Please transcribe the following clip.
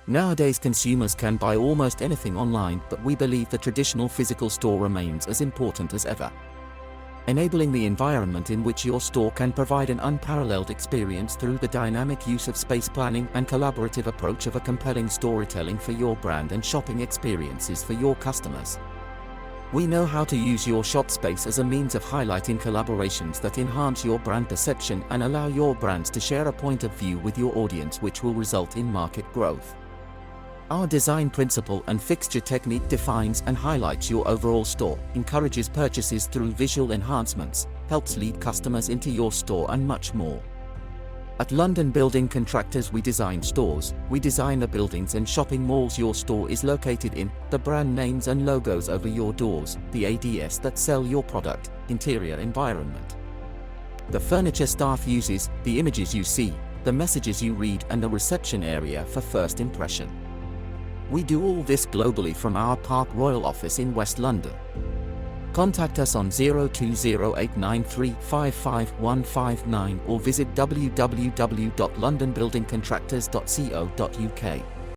Nowadays consumers can buy almost anything online, but we believe the traditional physical store remains as important as ever. Enabling the environment in which your store can provide an unparalleled experience through the dynamic use of space planning and collaborative approach of a compelling storytelling for your brand and shopping experiences for your customers. We know how to use your shop space as a means of highlighting collaborations that enhance your brand perception and allow your brands to share a point of view with your audience, which will result in market growth. Our design principle and fixture technique defines and highlights your overall store, encourages purchases through visual enhancements, helps lead customers into your store, and much more. At London Building Contractors, we design stores, we design the buildings and shopping malls your store is located in, the brand names and logos over your doors, the ads that sell your product, interior environment, the furniture staff uses, the images you see, the messages you read, and the reception area for first impression. We do all this globally from our Park Royal office in West London. Contact us on 020893555159 or visit www.londonbuildingcontractors.co.uk.